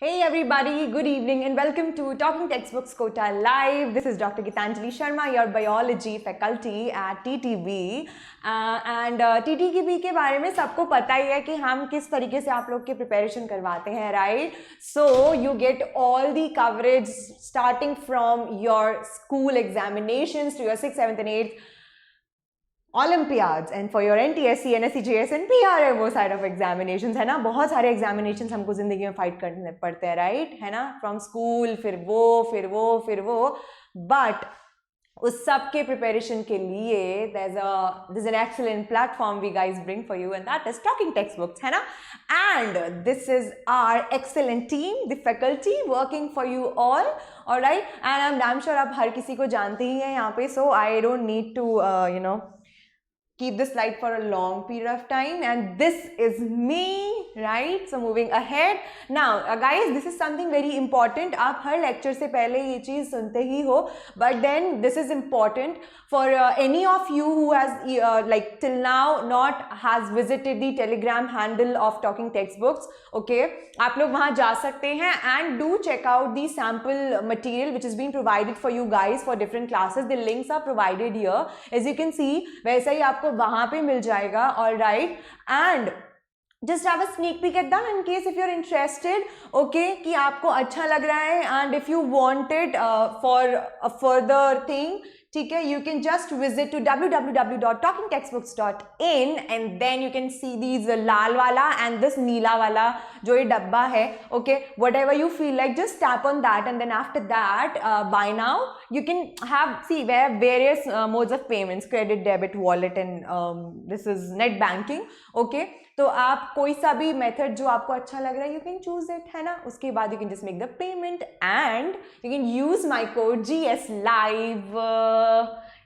Hey everybody, good evening and welcome to Talking Textbooks Kota Live. This is Dr. Gitanjali Sharma, your biology faculty at TTB. And TTB के बारे में सबको पता ही है कि हम किस तरीके से आप लोग के प्रिपरेशन करवाते हैं, right? So you get all the coverage starting from your school examinations to your 6th, 7th and 8th Olympiads and for your NTSC, NSC, JS and PRMO side of examinations है ना. बहुत सारे examinations हमको जिंदगी में fight करने पड़ते हैं, right? है ना, from school फिर वो but उस सब के preparation के लिए there's an excellent platform we guys bring for you and that is Talking Textbooks है ना. And this is our excellent team, the faculty working for you all right? And I'm damn sure आप हर किसी को जानते ही हैं यहाँ पे, so I don't need to keep this slide for a long period of time. And this is me, right? So moving ahead now, guys, this is something very important. आप हर lecture से पहले ये चीज़ सुनते ही हो, but then this is important for any of you who has like till now not has visited the Telegram handle of Talking Textbooks. Okay, आप लोग वहाँ जा सकते हैं and do check out the sample material which is being provided for you guys for different classes. The links are provided here, as you can see. वैसे ही आपको वहाँ पे मिल जाएगा, all right? And just have a sneak peek at them in case if you're interested, okay, कि आपको अच्छा लग रहा है and if you want it for a further thing, ठीक है, you can just visit to www.talkingtextbooks.in and then you can see these लाल वाला and this नीला वाला जो ये डब्बा है, okay, whatever you feel like, just tap on that and then after that by now you can have, see, we have various modes of payments, credit, debit, wallet and this is net banking, okay. तो आप कोई सा भी method जो आपको अच्छा लग रहा है, यू कैन चूज इट, है ना. उसके बाद you can just make the payment and you can use my code GS Live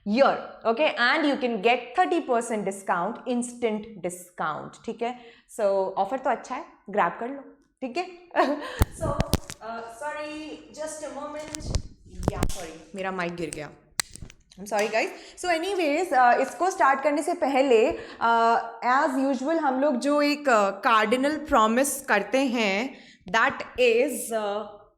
here, okay, and you can get 30% discount, instant discount, ठीक है. So ऑफर तो अच्छा है, ग्रैब कर लो, ठीक है. So sorry, just a moment, yeah, sorry, मेरा mic गिर गया. I'm sorry guys. So anyways, इसको स्टार्ट करने से पहले as usual हम लोग जो एक cardinal promise करते हैं, that is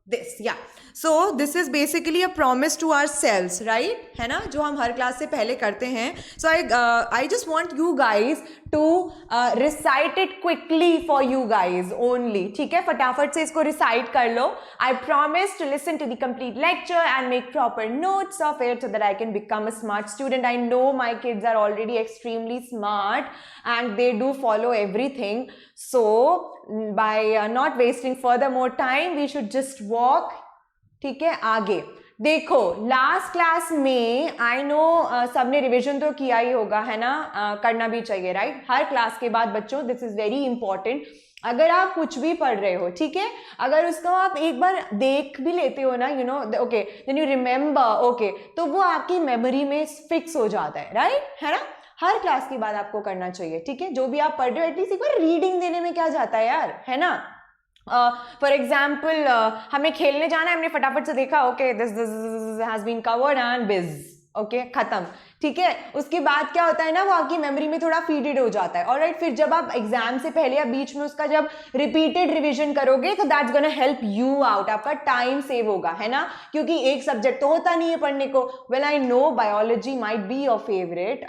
this, yeah. So this is basically a promise to ourselves, right? है ना, जो हम हर क्लास से पहले करते हैं. So I just want you guys to recite it quickly for you guys only, ठीक है. फटाफट से इसको recite कर लो. I promise to listen to the complete lecture and make proper notes of it so that I can become a smart student. I know my kids are already extremely smart and they do follow everything. So by not wasting further more time, we should just walk, ठीक है, आगे. देखो, last class में I know सबने revision तो किया ही होगा, है ना, करना भी चाहिए, राइट. हर क्लास के बाद बच्चों, दिस इज वेरी इंपॉर्टेंट. अगर आप कुछ भी पढ़ रहे हो, ठीक है, अगर उसको आप एक बार देख भी लेते हो ना, you know, okay, then you remember, okay, तो वो आपकी मेमोरी में फिक्स हो जाता है, राइट, है ना. हर क्लास के बाद आपको करना चाहिए, ठीक है. जो भी आप पढ़ रहे हो एटलीस्ट एक बार रीडिंग देने में क्या जाता है यार, है ना. फॉर एग्जाम्पल हमें खेलने जाना है, हमने फटाफट से देखा, okay, this has been covered and बिज, ओके, खत्म, ठीक है. उसके बाद क्या होता है ना, वो आपकी मेमोरी में थोड़ा फीडेड हो जाता है, ऑलराइट. फिर जब आप एग्जाम से पहले या बीच में उसका जब रिपीटेड रिवीजन करोगे तो that's gonna help you out, आपका टाइम सेव होगा, है ना. क्योंकि एक सब्जेक्ट तो होता नहीं है पढ़ने को. Well I know biology might be your favourite,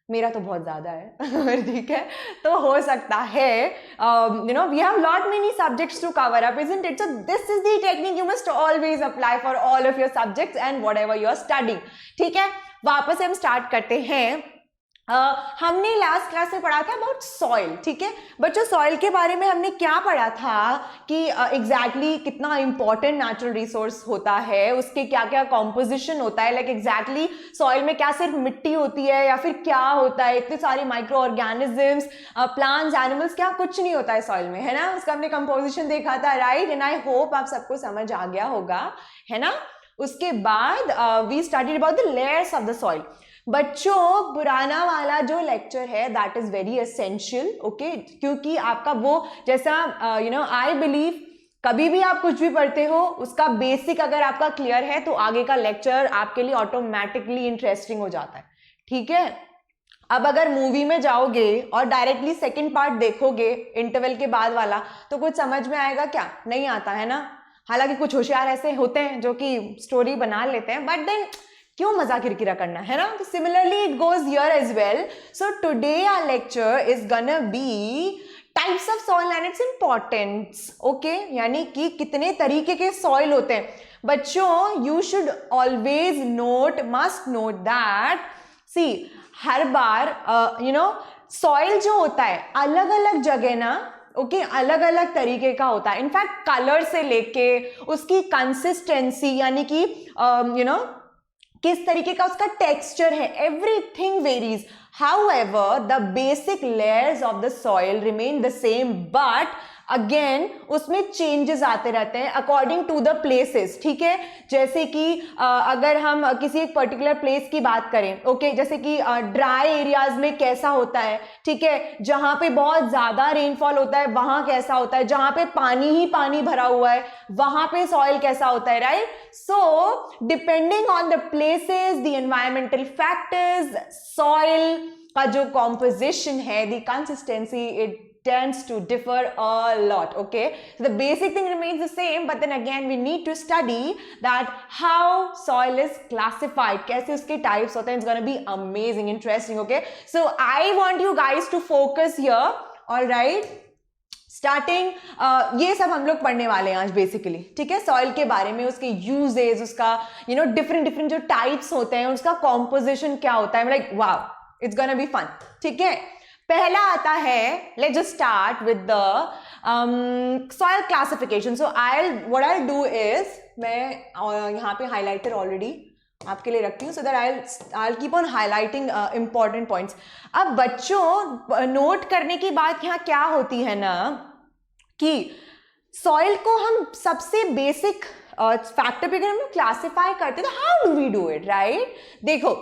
मेरा तो बहुत ज़्यादा है, ठीक है. तो हो सकता है, you know, we have lot many subjects to cover up, isn't it? So this is the technique you must always apply for all of your subjects and whatever you are studying, ठीक है. वापस से हम start करते हैं. हमने last class में पढ़ा था अबाउट सॉइल, ठीक है. बच्चों, सॉइल के बारे में हमने क्या पढ़ा था कि एग्जैक्टली कितना इंपॉर्टेंट नेचुरल रिसोर्स होता है, उसके क्या क्या कॉम्पोजिशन होता है, लाइक एग्जैक्टली सॉइल में क्या सिर्फ मिट्टी होती है या फिर क्या होता है, इतने सारे माइक्रो ऑर्गेनिजम्स, प्लांट्स, एनिमल्स, क्या कुछ नहीं होता है सॉइल में, है ना. उसका हमने कंपोजिशन देखा था, राइट. एंड आई होप आप सबको समझ आ गया होगा, है ना. उसके बाद we studied about the layers of the soil. बच्चों, पुराना वाला जो लेक्चर है that is very essential, okay, क्योंकि आपका वो जैसा यू नो, आई बिलीव कभी भी आप कुछ भी पढ़ते हो उसका बेसिक अगर आपका क्लियर है तो आगे का लेक्चर आपके लिए ऑटोमेटिकली इंटरेस्टिंग हो जाता है, ठीक है. अब अगर मूवी में जाओगे और डायरेक्टली सेकंड पार्ट देखोगे इंटरवल के बाद वाला, तो कुछ समझ में आएगा क्या? नहीं आता है ना। हालांकि कुछ होशियार ऐसे होते हैं जो कि स्टोरी बना लेते हैं, बट देन क्यों मजा किरकिरा करना, है ना। तो similarly it goes here as well. So today our lecture is gonna be types of soil and its importance. Okay, यानी कि कितने तरीके के सॉइल होते हैं. बच्चों, you should always note, must note that, see, हर बार सॉइल जो होता है अलग अलग जगह ना, ओके, अलग अलग तरीके का होता है. इनफैक्ट कलर से लेके उसकी कंसिस्टेंसी, यानी कि किस तरीके का उसका टेक्सचर है, everything varies. However, the basic layers of the soil remain the same, but again उसमें चेंजेस आते रहते हैं अकॉर्डिंग टू द प्लेसेस. ठीक है, जैसे कि अगर हम किसी एक पर्टिकुलर प्लेस की बात करें, ओके, जैसे कि ड्राई एरियाज में कैसा होता है, ठीक है, जहां पे बहुत ज्यादा रेनफॉल होता है वहां कैसा होता है, जहां पे पानी ही पानी भरा हुआ है वहां पे सॉइल कैसा होता है, right. So depending on the places, the environmental factors, soil का जो कॉम्पोजिशन है, the consistency, it tends to differ a lot. Okay, so the basic thing remains the same, but then again we need to study that how soil is classified, kaise uske types hote hain. It's going to be amazing, interesting. Okay, so I want you guys to focus here. All right, starting ये सब हम लोग पढ़ने वाले हैं आज basically. ठीक है, सॉइल के बारे में, उसके यूजेस, उसका डिफरेंट डिफरेंट जो टाइप्स होते हैं, उसका कॉम्पोजिशन क्या होता है. Like wow, it's gonna be fun. ठीक है, पहला आता है, let's just start with the soil classification. So what I do is, मैं यहाँ पे हाईलाइटर ऑलरेडी आपके लिए रखती हूँ, so that I keep on highlighting important points. अब बच्चों, नोट करने की बात यहाँ क्या होती है ना, कि सॉइल को हम सबसे बेसिक फैक्टर पे अगर हम क्लासिफाई करते हैं तो how do we do it, right. देखो,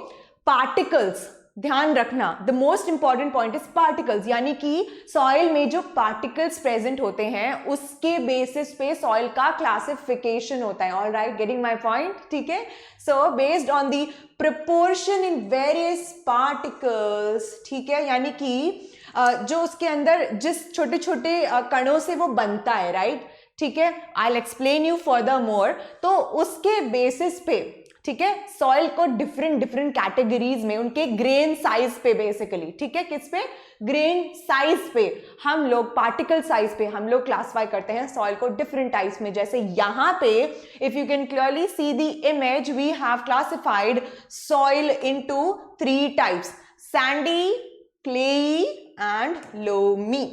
पार्टिकल्स, ध्यान रखना, the most important point is particles, यानी कि सॉइल में जो पार्टिकल्स प्रेजेंट होते हैं उसके बेसिस पे सॉइल का क्लासिफिकेशन होता है. All right, getting my point. ठीक है, so based on the proportion in various particles, ठीक है, यानी कि जो उसके अंदर जिस छोटे छोटे कणों से वो बनता है, राइट. ठीक है, I will explain you further more. तो उसके बेसिस पे, ठीक है, सॉइल को डिफरेंट डिफरेंट कैटेगरीज में, उनके ग्रेन साइज पे बेसिकली, ठीक है, किस पे, ग्रेन साइज पे हम लोग, पार्टिकल साइज पे हम लोग क्लासिफाई करते हैं सॉइल को डिफरेंट टाइप्स में. जैसे यहां पे if you can clearly see the image, we have classified soil into 3 types, sandy, clayey and loamy.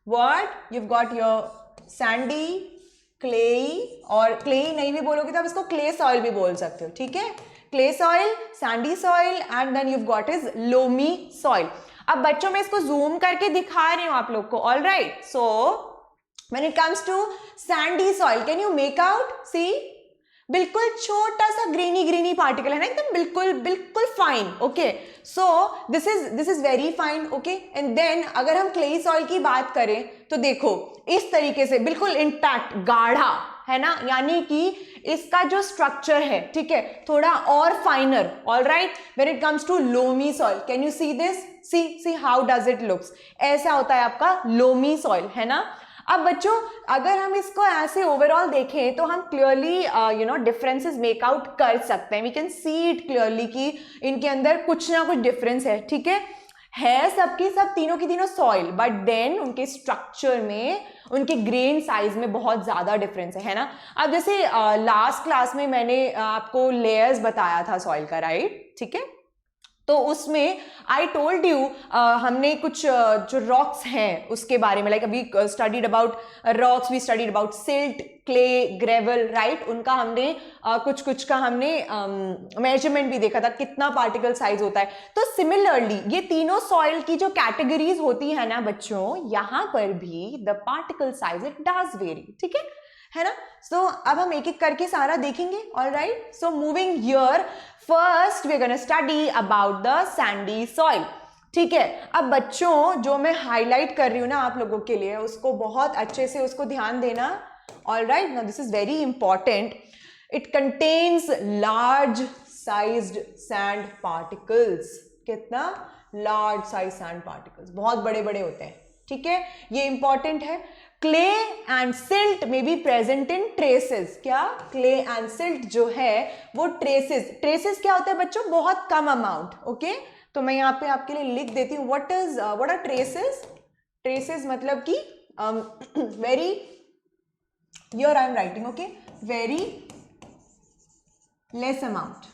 What you got your sandy, clayey, और क्लेई नहीं भी बोलोगे तो आप इसको क्ले सॉइल भी बोल सकते हो. ठीक है, clay soil, sandy soil, and then you got is loamy soil. अब बच्चों में इसको जूम करके दिखा रही हूं आप लोग को. All right, so when it comes to sandy soil, can you make out, see, बिल्कुल छोटा सा ग्रीनी ग्रीनी पार्टिकल है ना, एकदम बिल्कुल बिल्कुल fine. Okay, so this is very fine. Okay, and then अगर हम क्लेई सॉइल की बात करें तो देखो इस तरीके से बिल्कुल इंटैक्ट, गाढ़ा है ना, यानी कि इसका जो स्ट्रक्चर है, ठीक है, थोड़ा और finer. All right, when it comes to loamy soil, can you see this, see how does it looks, ऐसा होता है आपका लोमी सॉइल, है ना. अब बच्चों, अगर हम इसको ऐसे ओवरऑल देखें तो हम क्लियरली डिफरेंसेस मेक आउट कर सकते हैं. We can see it clearly कि इनके अंदर कुछ ना कुछ डिफरेंस है. ठीक है सबकी सब तीनों की तीनों सॉइल, बट देन उनके स्ट्रक्चर में, उनके ग्रेन साइज में बहुत ज्यादा डिफरेंस है ना. अब जैसे लास्ट क्लास में मैंने आपको लेयर्स बताया था सॉइल का, राइट. ठीक है, तो उसमें आई टोल्ड यू, हमने कुछ जो रॉक्स हैं उसके बारे में, लाइक अभी studied about rocks, we studied about silt, clay, gravel, right. उनका हमने कुछ का हमने मेजरमेंट भी देखा था, कितना पार्टिकल साइज होता है. तो सिमिलरली ये तीनों सॉइल की जो कैटेगरीज होती है ना बच्चों, यहां पर भी the particle size it does very. ठीक है ना. सो अब हम एक एक करके सारा देखेंगे. All right, so moving here, first we are gonna study about the sandy soil. ठीक है, अब बच्चों जो मैं हाईलाइट कर रही हूं ना आप लोगों के लिए, उसको बहुत अच्छे से उसको ध्यान देना. All right, now this is very important. It contains large sized sand particles. कितना? लार्ज साइज सैंड पार्टिकल्स, बहुत बड़े बड़े होते हैं, ठीक है, ये इंपॉर्टेंट है। क्ले एंड सिल्ट में बी प्रेजेंट इन ट्रेसेस, क्या क्ले एंड सिल्ट जो है वो ट्रेसेस, ट्रेसेस क्या होता है बच्चों, बहुत कम अमाउंट, ओके, तो मैं यहाँ पे आपके लिए लिख देती हूँ व्हाट आर ट्रेसेस, ट्रेसेस मतलब कि very, here I am writing, okay, very less amount,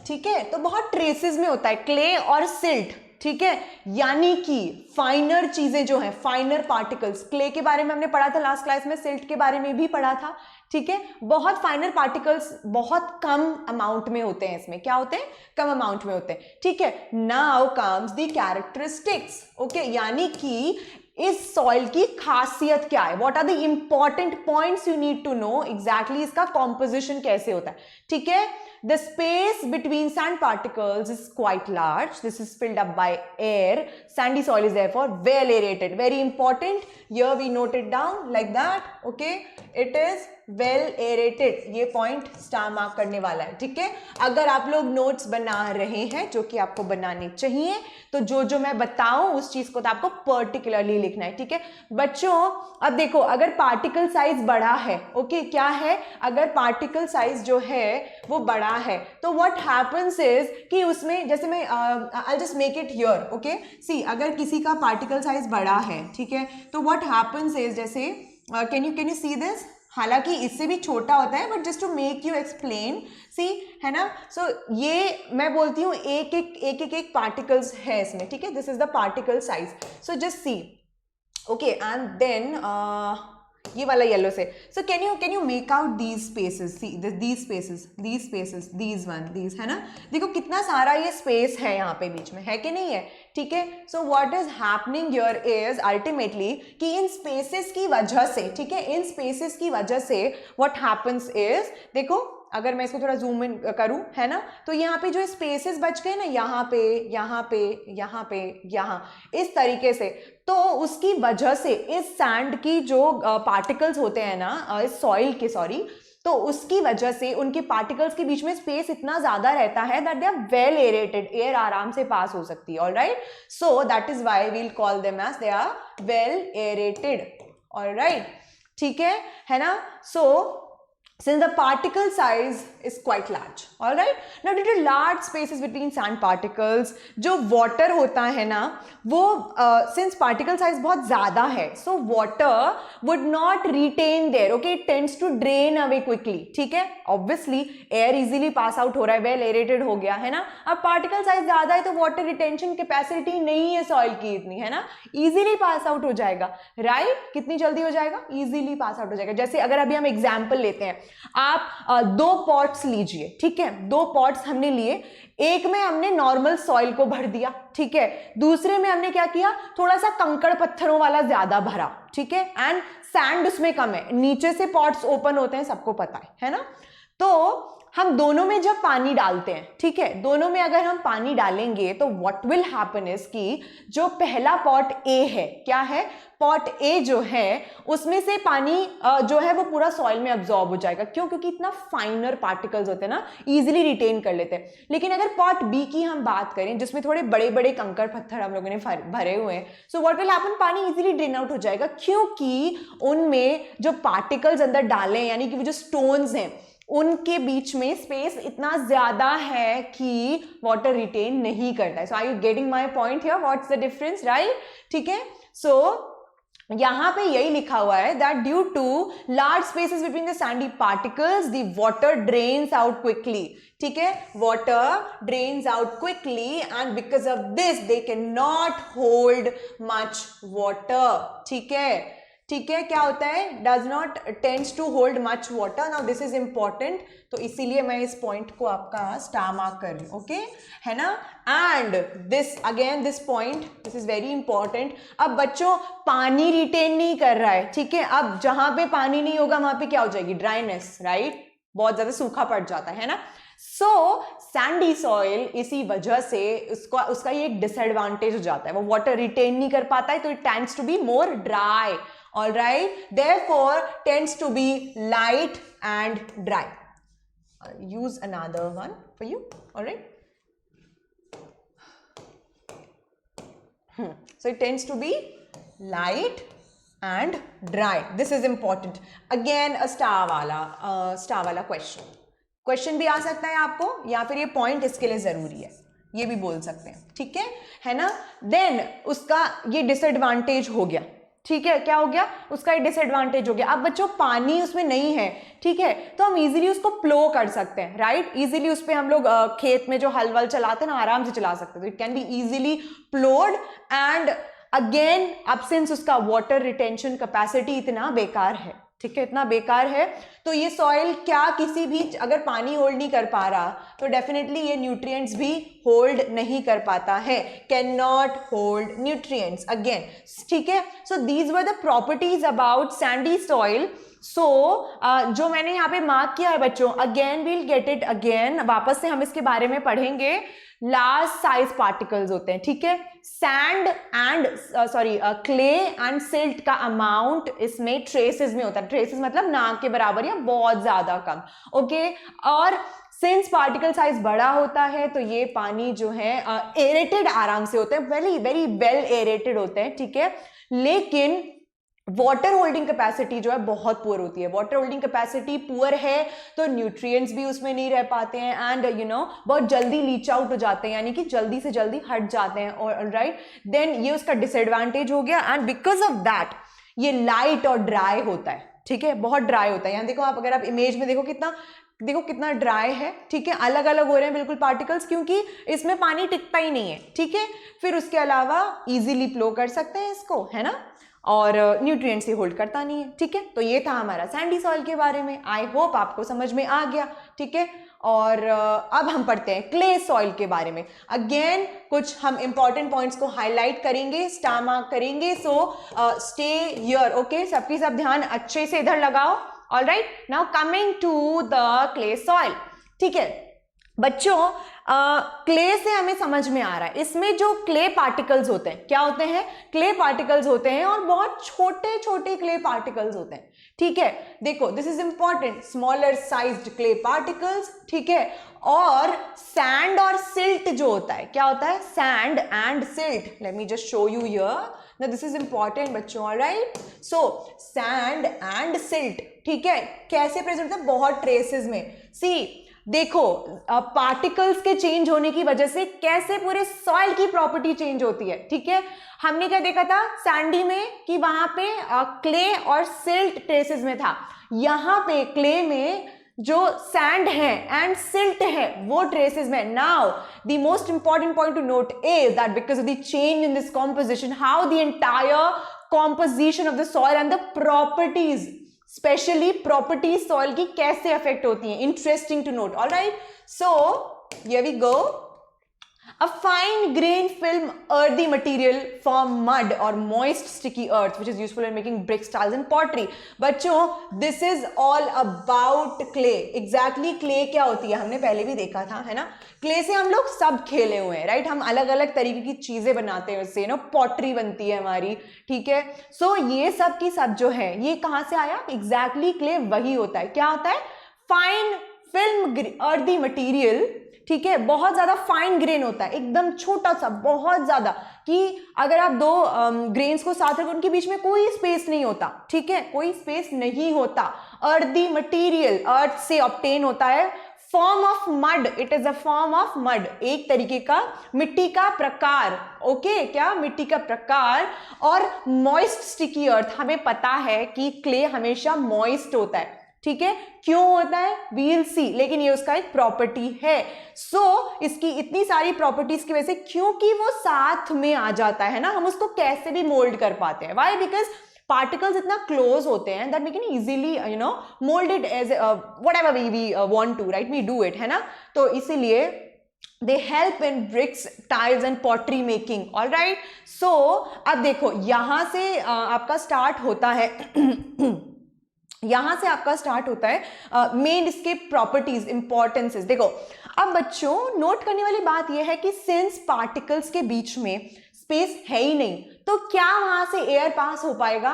ठीक है, तो बहुत ट्रेसेस में होता है क्ले और सिल्ट, ठीक है, यानी कि फाइनर चीजें जो है, फाइनर पार्टिकल्स, क्ले के बारे में हमने पढ़ा था लास्ट क्लास में, सिल्ट के बारे में भी पढ़ा था, ठीक है, बहुत फाइनर पार्टिकल्स बहुत कम अमाउंट में होते हैं, इसमें क्या होते हैं, कम अमाउंट में होते हैं, ठीक है। Now comes the characteristics, okay, यानी कि इस सॉइल की खासियत क्या है, what are the important points you need to know, exactly इसका कॉम्पोजिशन कैसे होता है, ठीक है। The space between sand particles is quite large. This is filled up by air. Sandy soil is therefore well aerated. Very important. Here we note it down like that. Okay. It is well aerated. ये point star mark करने वाला है, ठीक है। अगर आप लोग notes बना रहे हैं, जो कि आपको बनाने चाहिए, तो जो मैं बताऊं उस चीज को तो आपको particularly लिखना है, ठीक है बच्चों। अब देखो, अगर पार्टिकल साइज बड़ा है, ओके, क्या है, अगर पार्टिकल साइज जो है वो बड़ा है, तो व्हाट हैपेंस इज कि उसमें, जैसे मैं I just make it here, okay, see, अगर किसी का पार्टिकल साइज बड़ा है, ठीक है, तो व्हाट हैपेंस इज, जैसे कैन यू सी दिस, हालांकि इससे भी छोटा होता है, but just to make you explain, see, है ना, सो ये मैं बोलती हूँ एक पार्टिकल्स है इसमें, ठीक है, this is the particle size, so just see, okay, and then ये वाला येलो से, so can you make out these spaces, see these spaces, these one, these, है ना, देखो कितना सारा ये स्पेस है यहाँ पे बीच में, है कि नहीं है, ठीक है। So what is happening here is ultimately कि इन स्पेसेस की वजह से, ठीक है, इन स्पेसेस की वजह से व्हाट हैपन्स इज, देखो अगर मैं इसको थोड़ा जूम इन करूं, है ना, तो यहाँ पे जो स्पेसेस बच गए ना, यहाँ पे, यहाँ पे, यहाँ पे, यहाँ, इस तरीके से, तो उसकी वजह से इस सैंड की जो पार्टिकल्स होते हैं ना, इस सॉइल के, सॉरी, तो उसकी वजह से उनके पार्टिकल्स के बीच में स्पेस इतना ज्यादा रहता है that they are well aerated, air आराम से पास हो सकती है, alright, so that is why we will call them as they are well aerated, alright, ठीक है ना, सो since the particle size is quite large, all right, now due to large spaces between sand particles, जो water होता है ना वो since particle size बहुत ज़्यादा है, so water would not retain there, okay, it tends to drain away quickly, ठीक है, obviously air easily pass out हो रहा है, well aerated हो गया, है ना, अब particle size ज़्यादा है तो water retention capacity नहीं है soil की इतनी, है ना, easily pass out हो जाएगा, right, कितनी जल्दी हो जाएगा, easily pass out हो जाएगा। जैसे अगर अभी हम example लेते हैं, आप दो पॉट्स लीजिए, ठीक है, दो पॉट्स हमने लिए, एक में हमने नॉर्मल सॉइल को भर दिया, ठीक है, दूसरे में हमने क्या किया, थोड़ा सा कंकड़ पत्थरों वाला ज्यादा भरा, ठीक है, एंड सैंड उसमें कम है, नीचे से पॉट्स ओपन होते हैं, सबको पता है ना, तो हम दोनों में जब पानी डालते हैं, ठीक है, दोनों में अगर हम पानी डालेंगे तो व्हाट विल हैपन इज कि जो पहला पॉट ए है, क्या है, पॉट ए जो है उसमें से पानी जो है वो पूरा सॉइल में अब्सॉर्ब हो जाएगा, क्यों, क्योंकि इतना फाइनर पार्टिकल्स होते हैं ना, इजीली रिटेन कर लेते हैं। लेकिन अगर पॉट बी की हम बात करें जिसमें थोड़े बड़े बड़े कंकड़ पत्थर हम लोगों ने भरे हुए हैं, सो व्हाट विल हैपन, पानी इजीली ड्रेन आउट हो जाएगा, क्योंकि उनमें जो पार्टिकल्स अंदर डाले हैं, यानी कि वो जो स्टोन्स हैं उनके बीच में स्पेस इतना ज्यादा है कि वाटर रिटेन नहीं करता है। So are you getting my point here, what's the difference, right, ठीक है। सो यहां पे यही लिखा हुआ है that due to large spaces between the sandy particles the water drains out quickly, ठीक है, water drains out quickly and because of this they can not hold much water, ठीक है, ठीक है, क्या होता है, does not tends to hold much water, now this is important, तो इसीलिए मैं इस पॉइंट को आपका स्टार मार्क कर रही हूं, ओके, है ना, and this again this point, this is very important. अब बच्चों पानी रिटेन नहीं कर रहा है, ठीक है, अब जहां पे पानी नहीं होगा वहां पे क्या हो जाएगी, ड्राइनेस, राइट, बहुत ज्यादा सूखा पड़ जाता है ना। सो सैंडी सॉइल इसी वजह से उसका ये एक डिसएडवांटेज हो जाता है, वो वाटर रिटेन नहीं कर पाता है, तो it tends to be more dry, all right, therefore tends to be light and dry. I'll use another one for you, all right, So it tends to be light and dry. This is important. Again a star वाला question भी आ सकता है आपको, या फिर ये point इसके लिए जरूरी है, ये भी बोल सकते हैं, ठीक है ना। देन उसका ये डिसएडवांटेज हो गया, ठीक है, क्या हो गया, उसका ये डिसएडवांटेज हो गया। अब बच्चों पानी उसमें नहीं है, ठीक है, तो हम इजीली उसको प्लो कर सकते हैं, राइट, इजीली उस पर हम लोग खेत में जो हल वल चलाते हैं ना, आराम से चला सकते हैं, तो it can be easily प्लोड। And again अब सिंस उसका वाटर रिटेंशन कैपेसिटी इतना बेकार है, ठीक है, इतना बेकार है, तो ये सॉइल क्या किसी भी, अगर पानी होल्ड नहीं कर पा रहा तो डेफिनेटली ये न्यूट्रिएंट्स भी होल्ड नहीं कर पाता है, can not hold nutrients again, ठीक है। So these were the properties about sandy soil. So जो मैंने यहाँ पे मार्क किया है बच्चों, again we'll get it again, वापस से हम इसके बारे में पढ़ेंगे। लार्ज साइज पार्टिकल्स होते हैं, ठीक है, sand and clay and silt का अमाउंट इसमें ट्रेसेस में होता है, ट्रेसेस मतलब नाक के बराबर या बहुत ज्यादा कम, ओके। और सिंस पार्टिकल साइज बड़ा होता है तो ये पानी जो है एरेटेड आराम से होते हैं, वेरी वेरी वेल एरेटेड होते हैं, ठीक है, लेकिन वाटर होल्डिंग कैपेसिटी जो है बहुत पुअर होती है। वाटर होल्डिंग कैपेसिटी पुअर है तो न्यूट्रिएंट्स भी उसमें नहीं रह पाते हैं, एंड बहुत जल्दी लीच आउट हो जाते हैं, यानी कि जल्दी से जल्दी हट जाते हैं, और राइट, देन ये उसका डिसएडवांटेज हो गया। एंड बिकॉज ऑफ दैट ये लाइट और ड्राई होता है, ठीक है, बहुत ड्राई होता है। यहाँ देखो आप, अगर आप इमेज में देखो कितना ड्राई है, ठीक है, अलग अलग हो रहे हैं बिल्कुल पार्टिकल्स, क्योंकि इसमें पानी टिकता ही नहीं है, ठीक है। फिर उसके अलावा इजीली फ्लो कर सकते हैं इसको, है ना, और न्यूट्रिएंट्स ही होल्ड करता नहीं है, ठीक है। तो ये था हमारा सैंडी सॉइल के बारे में, आई होप आपको समझ में आ गया, ठीक है। और अब हम पढ़ते हैं क्ले सॉइल के बारे में। अगेन कुछ हम इंपॉर्टेंट पॉइंट्स को हाईलाइट करेंगे, स्टार मार्क करेंगे, सो स्टे हियर, ओके, सबकी सब ध्यान अच्छे से इधर लगाओ। Alright, now coming to the clay soil, ठीक है बच्चों, क्ले से हमें समझ में आ रहा है, इसमें जो क्ले पार्टिकल्स होते हैं, क्या होते हैं, क्ले पार्टिकल्स होते हैं, और बहुत छोटे छोटे क्ले पार्टिकल्स होते हैं, ठीक है। देखो this is important, smaller sized clay particles, ठीक है। और सैंड और सिल्ट जो होता है, क्या होता है, sand and silt, let me just show you here, now this is important बच्चों, alright. So sand and silt, ठीक है, कैसे प्रेजेंट होता है, बहुत ट्रेसेस में। सी देखो पार्टिकल्स के चेंज होने की वजह से कैसे पूरे सॉइल की प्रॉपर्टी चेंज होती है, ठीक है। हमने क्या देखा था सैंडी में कि वहां पे क्ले और सिल्ट ट्रेसेस में था, यहाँ पे क्ले में जो सैंड है एंड सिल्ट है वो ट्रेसेस में। Now the most important point to note is that because of the change in this composition, how the entire composition of the soil and the properties, specially properties soil की कैसे affect होती हैं, interesting to note, alright. So here we go, a fine grain film earthy material from mud or moist sticky earth which is useful in making bricks, tiles and pottery। बच्चों this is all about clay। exactly clay क्या होती है हमने पहले भी देखा था, है ना, clay से हम लोग सब खेले हुए हैं, राइट, हम अलग अलग तरीके की चीजें बनाते हैं उससे, ना पॉटरी बनती है हमारी, ठीक है। सो ये सब की सब जो है ये कहाँ से आया, एग्जैक्टली clay वही होता है, क्या होता है, फाइन फिल्म earthy material, ठीक है, बहुत ज्यादा फाइन ग्रेन होता है, एकदम छोटा सा, बहुत ज्यादा, कि अगर आप दो ग्रेन्स को साथ रखो उनके बीच में कोई स्पेस नहीं होता, ठीक है, कोई स्पेस नहीं होता। अर्दी मटीरियल अर्थ से ऑब्टेन होता है, form of mud, it is a form of mud, एक तरीके का मिट्टी का प्रकार, ओके, क्या मिट्टी का प्रकार। और मॉइस्ट स्टिकी अर्थ, हमें पता है कि क्ले हमेशा मॉइस्ट होता है, ठीक है, क्यों होता है वील सी, लेकिन ये उसका एक प्रॉपर्टी है। सो इसकी इतनी सारी प्रॉपर्टीज की वजह से, क्योंकि वो साथ में आ जाता है ना, हम उसको कैसे भी मोल्ड कर पाते हैं, व्हाई, बिकॉज पार्टिकल्स इतना क्लोज होते हैं that we can easily mould it as whatever we want to, right, we do it, है ना। तो इसीलिए they help in bricks, tiles and pottery making, all right। so अब देखो यहां से आपका स्टार्ट होता है यहां से आपका स्टार्ट होता है मेन इसके प्रॉपर्टीज, इंपॉर्टेंसेस। देखो अब बच्चों नोट करने वाली बात यह है कि सिंस पार्टिकल्स के बीच में स्पेस है ही नहीं, तो क्या वहां से एयर पास हो पाएगा,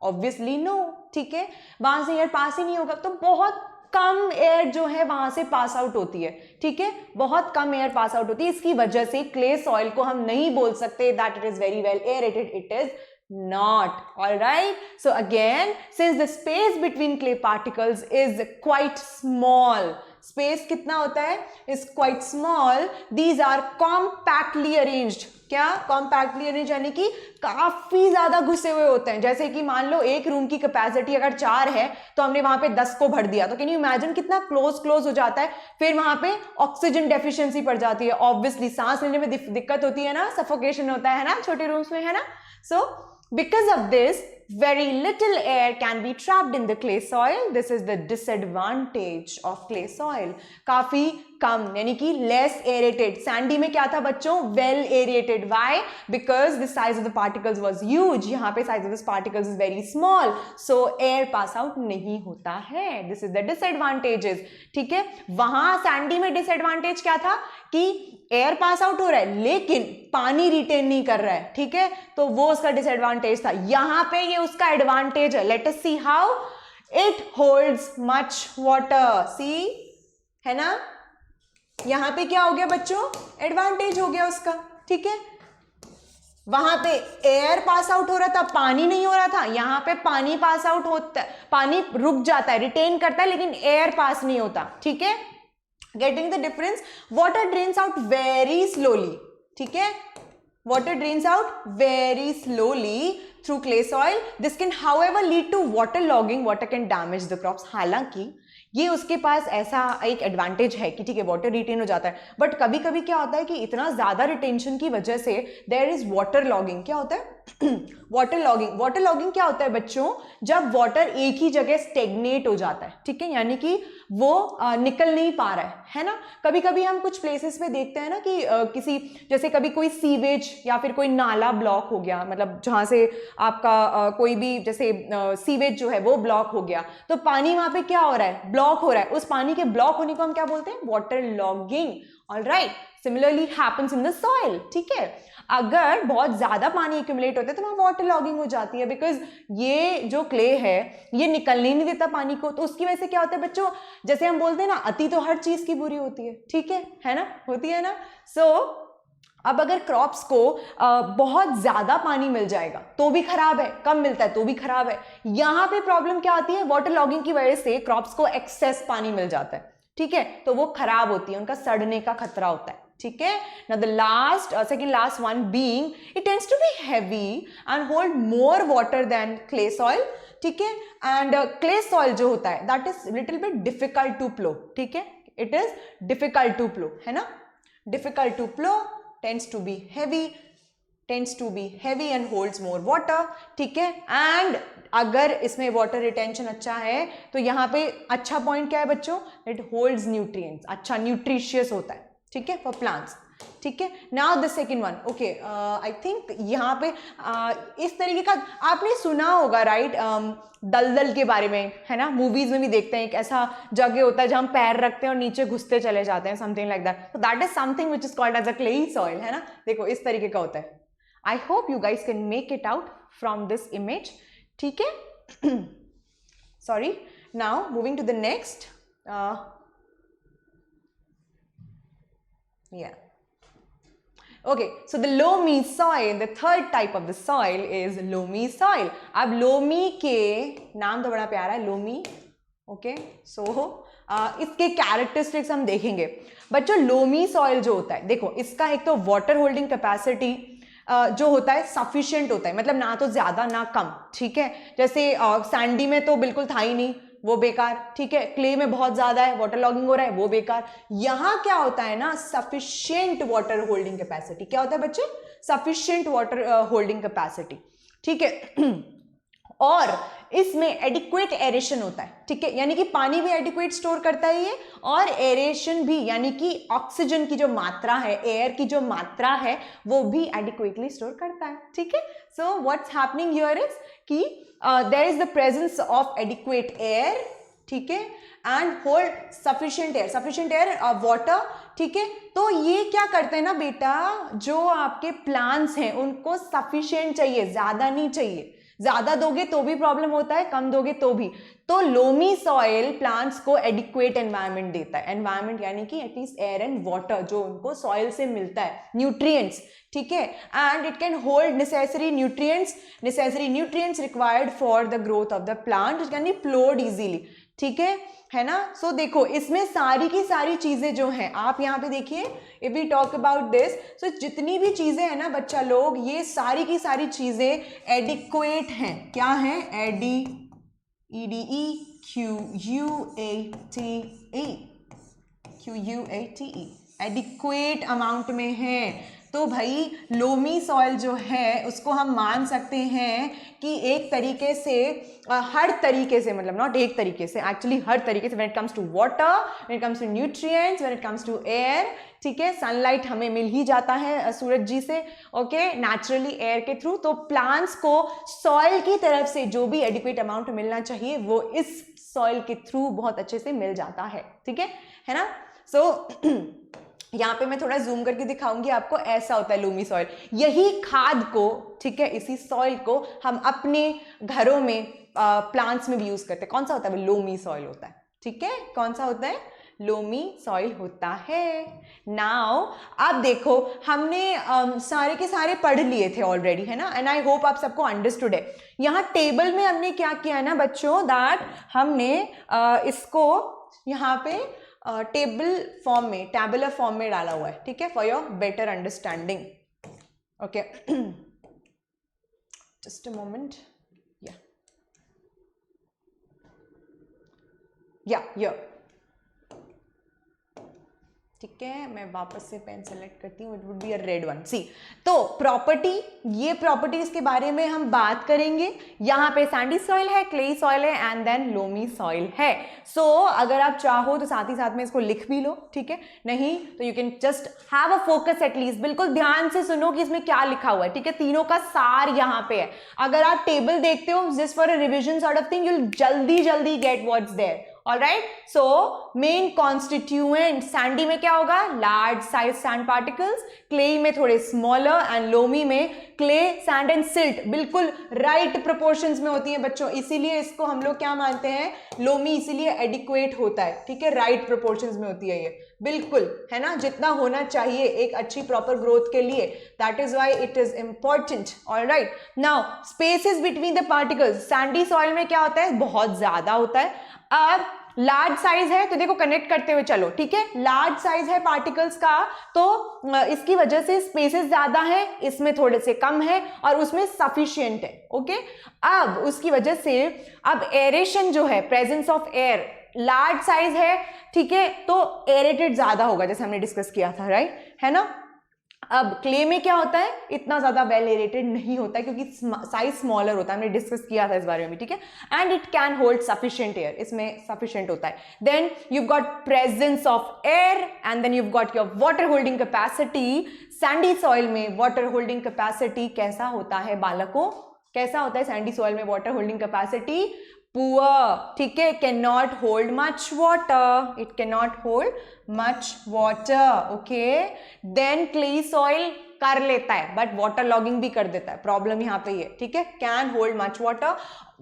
ऑब्वियसली नो, ठीक है, वहां से एयर पास ही नहीं होगा, तो बहुत कम एयर जो है वहां से पास आउट होती है, ठीक है, बहुत कम एयर पास आउट होती है। इसकी वजह से क्ले सॉइल को हम नहीं बोल सकते that it is very well aerated, it is not. All right, so again, since the space between clay particles is quite small, space कितना होता है, is quite small, these are compactly arranged. क्या compactly arranged यानी कि काफी ज्यादा घुसे हुए होते हैं। जैसे कि मान लो एक रूम की कैपेसिटी अगर 4 है तो हमने वहां पे 10 को भर दिया, तो कैन यू इमेजिन कितना क्लोज हो जाता है। फिर वहां पे ऑक्सीजन डेफिशिएंसी पड़ जाती है, ऑब्वियसली सांस लेने में दिक्कत होती है ना, सफोकेशन होता है ना छोटे रूम्स में, है ना। सो because of this, very little air can be trapped in the clay soil. This is the disadvantage of clay soil. काफी कम यानी कि less aerated. Sandy में क्या था बच्चों, well aerated. Why? Because the size of the particles was huge. यहाँ पे size of the particles is very small, so air pass out नहीं होता है. This is the disadvantages. ठीक है, वहां Sandy में disadvantage क्या था कि एयर पास आउट हो रहा है लेकिन पानी रिटेन नहीं कर रहा है, ठीक है, तो वो उसका डिसएडवांटेज था। यहां पे ये उसका एडवांटेज है। Let us see how it holds much water, see, है ना। यहां पे क्या हो गया बच्चों, एडवांटेज हो गया उसका, ठीक है। वहां पे एयर पास आउट हो रहा था, पानी नहीं हो रहा था, यहां पे पानी पास आउट होता है, पानी रुक जाता है, रिटेन करता है, लेकिन एयर पास नहीं होता, ठीक है। Getting the difference, water drains out very slowly, ठीक है, water drains out very slowly through clay soil. This can however lead to water logging, water can damage the crops. हालांकि ये उसके पास ऐसा एक एडवांटेज है कि ठीक है वाटर रिटेन हो जाता है, बट कभी कभी क्या होता है कि इतना ज्यादा रिटेंशन की वजह से देयर इज वाटर लॉगिंग। क्या होता है वाटर लॉगिंग। वाटर लॉगिंग क्या होता है बच्चों, जब वाटर एक ही जगह स्टेगनेट हो जाता है, ठीक है, यानी कि वो निकल नहीं पा रहा है ना। कभी कभी हम कुछ प्लेसेस में देखते हैं ना कि किसी जैसे कभी कोई सीवेज या फिर कोई नाला ब्लॉक हो गया, मतलब जहां से आपका कोई भी जैसे सीवेज जो है वो ब्लॉक हो गया, तो पानी वहां पे क्या हो रहा है, ब्लॉक हो रहा है। उस पानी के ब्लॉक होने को हम क्या बोलते हैं, water logging. Alright, similarly happens in the soil, ठीक है। अगर बहुत ज्यादा पानी एक्यूमुलेट होता है तो वहां वाटर लॉगिंग हो जाती है, बिकॉज ये जो क्ले है ये निकलने नहीं देता पानी को, तो उसकी वजह से क्या होता है बच्चों, जैसे हम बोलते हैं ना अति तो हर चीज की बुरी होती है, ठीक है ना, होती है ना। सो अब अगर क्रॉप्स को बहुत ज्यादा पानी मिल जाएगा तो भी खराब है, कम मिलता है तो भी खराब है। यहां पे प्रॉब्लम क्या आती है, वाटर लॉगिंग की वजह से क्रॉप्स को एक्सेस पानी मिल जाता है, ठीक है, तो वो खराब होती है, उनका सड़ने का खतरा होता है, ठीक है। Now the last second last one being it tends to be heavy and hold more water than clay soil, ठीक है। एंड क्ले सॉइल जो होता है that is little bit difficult to plough, ठीक है, it is difficult to plough, है ना, difficult to plough, tends to be heavy and holds more water, ठीक है। एंड अगर इसमें वाटर रिटेंशन अच्छा है तो यहाँ पे अच्छा पॉइंट क्या है बच्चों, इट होल्ड्स न्यूट्रिएंट्स, अच्छा न्यूट्रिशियस होता है, ठीक है, फॉर प्लांट्स, ठीक है। Now the second one, okay, I think यहाँ पे इस तरीके का आपने सुना होगा, राइट, दलदल के बारे में, है ना, मूवीज में भी देखते हैं, एक ऐसा जगह होता है जहां हम पैर रखते हैं और नीचे घुसते चले जाते हैं, समथिंग लाइक दैट, तो that is something which is called as a clayey soil, है ना। देखो इस तरीके का होता है। I hope you guys can make it out from this image, ठीक है। Sorry, now moving to the next, yeah. Okay, so the loamy soil, the third type of the soil is loamy soil. अब loamy के नाम तो बड़ा प्यारा है, loamy, okay, so इसके characteristics हम देखेंगे बच्चों। loamy soil जो होता है, देखो इसका एक तो water holding capacity जो होता है सफिशिएंट होता है, मतलब ना तो ज्यादा ना कम, ठीक है। जैसे सैंडी में तो बिल्कुल था ही नहीं, वो बेकार, ठीक है। क्ले में बहुत ज्यादा है, वाटर लॉगिंग हो रहा है, वो बेकार। यहां क्या होता है ना, सफिशिएंट वाटर होल्डिंग कैपेसिटी। क्या होता है बच्चे, सफिशिएंट वाटर होल्डिंग कैपेसिटी, ठीक है। और इसमें एडिक्वेट एरेशन होता है, ठीक है, यानी कि पानी भी एडिक्वेट स्टोर करता है ये, और एरेशन भी, यानी कि ऑक्सीजन की जो मात्रा है, एयर की जो मात्रा है, वो भी एडिक्वेटली स्टोर करता है, ठीक है। So what's happening here is कि there is the presence of adequate air, ठीक है, and hold sufficient air water, ठीक है। तो ये क्या करते हैं ना बेटा, जो आपके प्लांट्स हैं उनको सफिशिएंट चाहिए, ज्यादा नहीं चाहिए। ज्यादा दोगे तो भी प्रॉब्लम होता है, कम दोगे तो भी। तो लोमी सॉइल प्लांट्स को एडिक्वेट एनवायरनमेंट देता है, एनवायरनमेंट यानी कि एटलीस्ट एयर एंड वाटर जो उनको सॉइल से मिलता है, न्यूट्रिएंट्स, ठीक है, and it can hold necessary nutrients required for the growth of the plant, it can be flowed easily, ठीक है ना। सो देखो इसमें सारी की सारी चीजें जो हैं, आप यहाँ पे देखिए, if we talk about this, so जितनी भी चीजें हैं ना बच्चा लोग, ये सारी की सारी चीजें एडिक्वेट हैं, क्या है, QUATE, एडिक्वेट अमाउंट में है। तो भाई लोमी सॉइल जो है उसको हम मान सकते हैं कि एक तरीके से, हर तरीके से, मतलब नॉट एक तरीके से, एक्चुअली हर तरीके से, when it comes to water, when it comes to nutrients, when it comes to air, ठीक है, सनलाइट हमें मिल ही जाता है सूरज जी से, ओके, नेचुरली एयर के थ्रू, तो प्लांट्स को सॉइल की तरफ से जो भी एडिक्वेट अमाउंट मिलना चाहिए वो इस सॉइल के थ्रू बहुत अच्छे से मिल जाता है, ठीक है ना। सो यहाँ पे मैं थोड़ा जूम करके दिखाऊंगी आपको, ऐसा होता है लोमी सॉइल। यही खाद को, ठीक है, इसी सॉइल को हम अपने घरों में, प्लांट्स में भी यूज करते हैं। कौन सा होता है, लोमी सॉइल होता है, ठीक है, कौन सा होता है, लोमी सॉइल होता है। नाउ अब देखो हमने सारे के सारे पढ़ लिए थे ऑलरेडी, है ना, एंड आई होप आप सबको अंडरस्टूड है। यहाँ टेबल में हमने क्या किया है ना बच्चों, दैट हमने इसको यहाँ पे टैबुलर फॉर्म में डाला हुआ है, ठीक है, for your better understanding, okay. Just a moment, या ठीक है, मैं वापस से पेन सेलेक्ट करती हूँ, it would be a red one. See, तो प्रॉपर्टी, ये प्रॉपर्टीज के बारे में हम बात करेंगे। यहाँ पे सैंडी सॉइल है, क्ले सॉइल है, एंड देन लोमी सॉइल है। सो अगर आप चाहो तो साथ ही साथ में इसको लिख भी लो, ठीक है, नहीं तो you can just have a focus at least, बिल्कुल ध्यान से सुनो कि इसमें क्या लिखा हुआ है, ठीक है, तीनों का सार यहाँ पे है। अगर आप टेबल देखते हो just for a revision sort of thing, you will जल्दी get what's there. Alright, so main constituent, sandy में क्या होगा, large size sand particles, clay में थोड़े स्मॉलर, एंड लोमी में क्ले, सैंड एंड सिल्ट बिल्कुल राइट प्रोपोर्शंस में होती है बच्चों, इसीलिए इसको हम लोग क्या मानते हैं, लोमी इसीलिए एडिक्वेट होता है, ठीक है, राइट प्रोपोर्शंस में होती है ये, बिल्कुल, है ना, जितना होना चाहिए एक अच्छी प्रॉपर ग्रोथ के लिए, that is why it is important. Alright, now spaces between the particles, Sandy soil में क्या होता है, बहुत ज्यादा होता है। अब लार्ज साइज है तो देखो कनेक्ट करते हुए चलो, ठीक है, लार्ज साइज है पार्टिकल्स का, तो इसकी वजह से स्पेसेस ज्यादा है, इसमें थोड़े से कम है, और उसमें सफिशिएंट है, ओके। अब उसकी वजह से अब एरेशन जो है, presence of air, large size है, ठीक है, तो एरेटेड ज्यादा होगा, जैसे हमने डिस्कस किया था, राइट, है ना। अब क्ले में क्या होता है, इतना ज्यादा वेल एरेटेड नहीं होता है क्योंकि साइज स्मॉलर होता है, हमने डिस्कस किया था इस बारे में भी, ठीक है, and it can hold sufficient air, इसमें सफिशिएंट होता है। Then you got presence of air, and then you got your water holding capacity. Sandy soil में वाटर होल्डिंग कैपेसिटी कैसा होता है बालकों, कैसा होता है सैंडी सॉइल में वाटर होल्डिंग कैपेसिटी, पुअर, ठीक है, can not hold much water, it can not hold much water, okay. Then clay soil कर लेता है बट वाटर लॉगिंग भी कर देता है, प्रॉब्लम यहाँ पे ये, ठीक है, कैन होल्ड मच वाटर,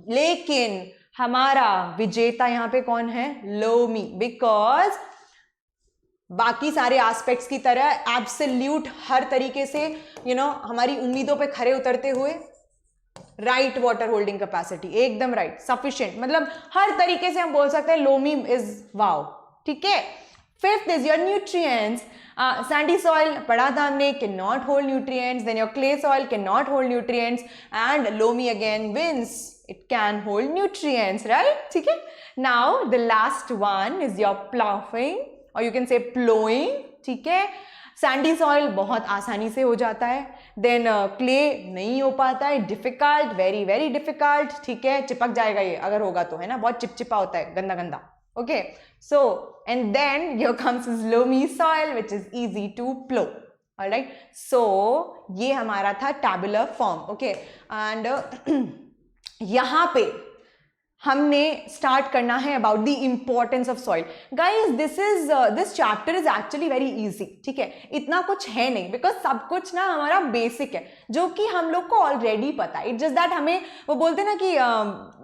लेकिन हमारा विजेता यहाँ पे कौन है, लोमी, बिकॉज बाकी सारे एस्पेक्ट्स की तरह एब्सोल्यूट हर तरीके से हमारी उम्मीदों पे खरे उतरते हुए राइट वाटर होल्डिंग कैपेसिटी, एकदम राइट, सफिशिएंट, मतलब हर तरीके से हम बोल सकते हैं लोमी इज वाओ, ठीक है। Fifth is your nutrients, sandy soil पढ़ा था हमने, can not hold nutrients, then your clay soil can not hold nutrients, and loamy again wins, it can hold nutrients, right, ठीक है। now the last one is your ploughing or you can say plowing, ठीक है। Sandy soil बहुत आसानी से हो जाता है, देन क्ले नहीं हो पाता है, डिफिकल्ट, वेरी वेरी डिफिकल्ट, ठीक है, चिपक जाएगा ये अगर होगा तो, है ना, बहुत चिपचिपा होता है, गंदा गंदा, okay. So and then here comes is loamy soil which is easy to plow, alright, so ये हमारा था tabular form, okay, and यहाँ पे हमने स्टार्ट करना है about the importance of soil. Guys this chapter is actually very easy. ठीक है, इतना कुछ है नहीं बिकॉज सब कुछ ना हमारा बेसिक है जो कि हम लोग को ऑलरेडी पता है. इट्स जस्ट दैट हमें वो बोलते हैं ना कि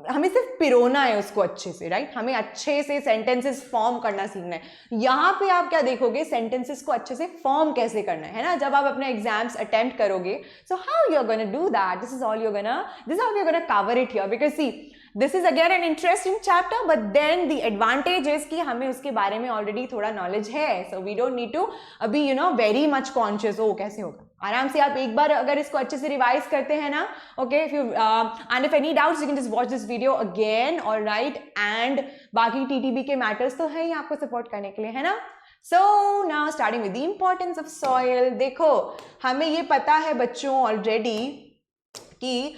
हमें सिर्फ पिरोना है उसको अच्छे से, राइट? हमें अच्छे से सेंटेंसेस फॉर्म करना सीखना है. यहाँ पे आप क्या देखोगे, सेंटेंसेस को अच्छे से फॉर्म कैसे करना है ना, जब आप अपने एग्जाम्स अटेम्प्ट करोगे. So how you are gonna do that, this is how you are gonna cover it here. Because see this is again an interesting chapter but then the advantage is कि हमें उसके बारे में already थोड़ा knowledge है. So we don't need to अभी very much conscious हो कैसे होगा. आराम से आप एक बार अगर इसको अच्छे से रिवाइज करते हैं ना, okay, if you and if any doubts you can just watch this video again, alright. And बाकी टीटीबी के मैटर्स तो है ही आपको सपोर्ट करने के लिए, है ना. So now starting with the importance of soil. देखो हमें ये पता है बच्चों ऑलरेडी कि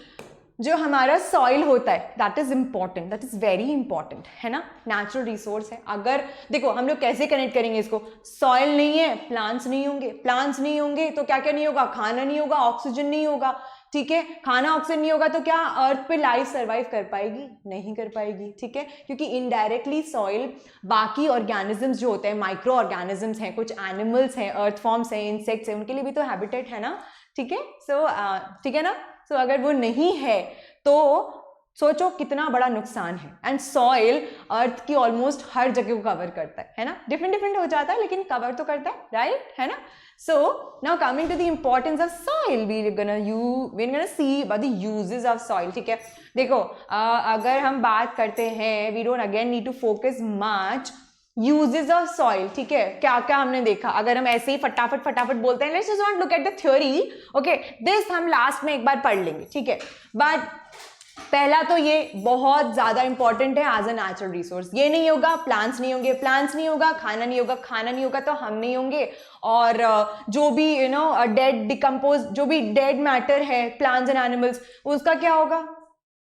जो हमारा सॉइल होता है that is important, that is very important, है ना. नेचुरल रिसोर्स है. अगर देखो हम लोग कैसे कनेक्ट करेंगे इसको, सॉइल नहीं है प्लांट्स नहीं होंगे, प्लांट्स नहीं होंगे तो क्या क्या नहीं होगा, खाना नहीं होगा, ऑक्सीजन नहीं होगा. ठीक है, खाना ऑक्सीजन नहीं होगा तो क्या अर्थ पे लाइफ सर्वाइव कर पाएगी? नहीं कर पाएगी. ठीक है, क्योंकि इनडायरेक्टली सॉइल बाकी ऑर्गेनिजम्स जो होते हैं, माइक्रो ऑर्गेनिजम्स हैं, कुछ एनिमल्स हैं, अर्थ फॉर्म्स हैं, इंसेक्ट्स हैं, उनके लिए भी तो हैबिटेट है ना. ठीक है, सो ठीक है ना. सो अगर वो नहीं है तो सोचो कितना बड़ा नुकसान है. एंड सॉइल अर्थ की ऑलमोस्ट हर जगह को कवर करता है ना. डिफरेंट हो जाता है लेकिन कवर तो करता है, राइट, है ना. So now coming to the importance of soil, we're gonna see about the uses of soil. ठीक है, देखो अगर हम बात करते हैं, we don't again need to focus much uses of soil. ठीक है, क्या क्या हमने देखा, अगर हम ऐसे ही फटाफट बोलते हैं, let's just not look at the theory. Okay, this हम लास्ट में एक बार पढ़ लेंगे. ठीक है, बट पहला तो ये बहुत ज्यादा इंपॉर्टेंट है एज अ नेचुरल रिसोर्स. ये नहीं होगा प्लांट्स नहीं होंगे, प्लांट्स नहीं होगा खाना नहीं होगा, खाना नहीं होगा तो हम नहीं होंगे. और जो भी डेड डिकम्पोज, जो भी डेड मैटर है प्लांट्स एंड एनिमल्स, उसका क्या होगा,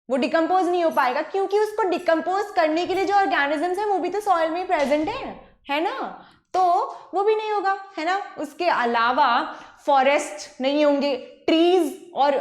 वो डिकम्पोज नहीं हो पाएगा क्योंकि उसको डिकम्पोज करने के लिए जो ऑर्गेनिजम्स हैं वो भी तो सॉइल में ही प्रेजेंट है ना. तो वो भी नहीं होगा, है ना. उसके अलावा फॉरेस्ट नहीं होंगे, ट्रीज और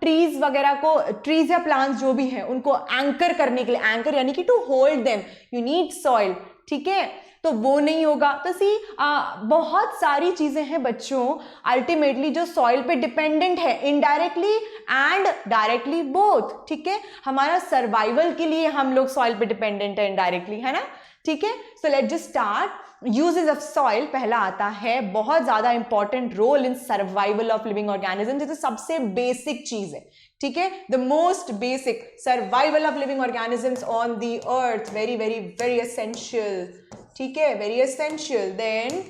ट्रीज वगैरह को, ट्रीज या प्लांट्स जो भी हैं उनको एंकर करने के लिए, एंकर यानी कि to hold them you need soil. ठीक है, तो वो नहीं होगा. तो सी बहुत सारी चीजें हैं बच्चों अल्टीमेटली जो सॉइल पे डिपेंडेंट है, इनडायरेक्टली एंड डायरेक्टली बोथ. ठीक है, हमारा सर्वाइवल के लिए हम लोग सॉइल पे डिपेंडेंट है इनडायरेक्टली, है ना. ठीक है, so let's just start. Uses of soil पहला आता है, बहुत ज्यादा important role in survival of living organism. तो सबसे बेसिक चीज है. ठीक है, the most basic survival of living organisms on the earth, very very very essential. ठीक है, very essential. Then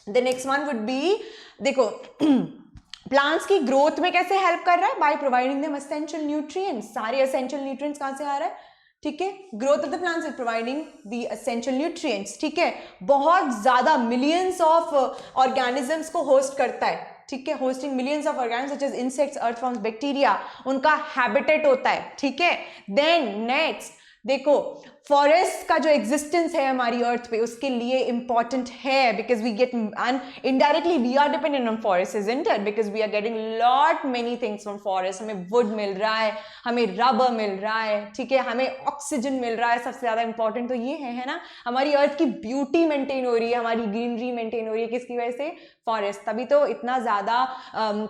the next one would be, देखो प्लांट्स की ग्रोथ में कैसे हेल्प कर रहा है, by providing them essential nutrients. सारे एसेंशियल न्यूट्रिएंट्स कहां से आ रहा है? ठीक है, growth of the plants is providing the essential nutrients. ठीक है, बहुत ज्यादा मिलियंस ऑफ ऑर्गेनिजम्स को होस्ट करता है. ठीक है, hosting millions of organisms such as insects, earthworms, bacteria, उनका हैबिटेट होता है. ठीक है, देन नेक्स्ट देखो फॉरेस्ट का जो एग्जिस्टेंस है हमारी अर्थ पे उसके लिए इंपॉर्टेंट है because we get indirectly we are dependent on forest isn't it, because we are getting lot many things from forest. हमें वुड मिल रहा है, हमें रबर मिल रहा है. ठीक है, हमें ऑक्सीजन मिल रहा है. सबसे ज्यादा इंपॉर्टेंट तो ये है ना. हमारी अर्थ की ब्यूटी मेंटेन हो रही है, हमारी ग्रीनरी मेंटेन हो रही है, किसकी वजह से? फॉरेस्ट. तभी तो इतना ज्यादा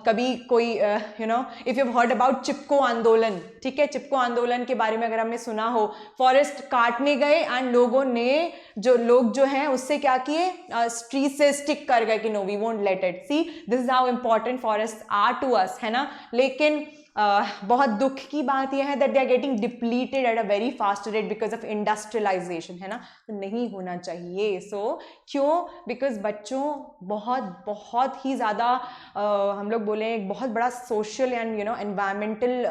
कभी कोई इफ यू हर्ड अबाउट चिपको आंदोलन. ठीक है, चिपको आंदोलन के बारे में अगर हमने सुना हो, फॉरेस्ट काटने गए एंड लोगों ने लोग जो हैं उससे क्या किए, ट्री से स्टिक कर गए कि no we won't let it. See this is how important forest are to us, है ना. लेकिन बहुत दुख की बात यह है that they are getting depleted at a very fast rate because of industrialisation, है ना. तो नहीं होना चाहिए. सो क्यों? बिकॉज बच्चों बहुत ही ज़्यादा हम लोग बोले एक बहुत बड़ा social and environmental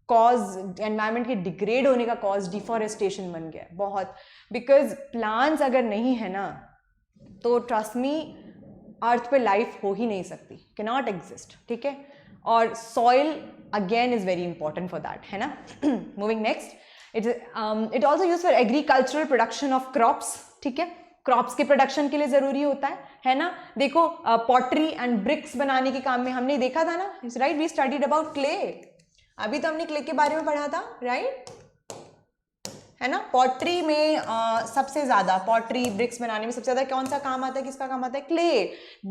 cause, environment के डिग्रेड होने का कॉज डिफॉरेस्टेशन बन गया है बहुत. बिकॉज प्लांट्स अगर नहीं है ना तो ट्रस्ट मी अर्थ पे लाइफ हो ही नहीं सकती, कैन नॉट एग्जिस्ट. ठीक है, और soil again is very important for that, है ना. Moving next, it also use for agricultural production of crops. ठीक है, क्रॉप्स के प्रोडक्शन के लिए जरूरी होता है ना. देखो पॉटरी एंड ब्रिक्स बनाने के काम में हमने देखा था ना, right, we studied about clay. अभी तो हमने क्ले के बारे में पढ़ा था, राइट. है ना। पॉटरी में सबसे ज्यादा, पॉटरी ब्रिक्स बनाने में सबसे ज्यादा कौन सा काम आता है, किसका काम आता है, क्ले।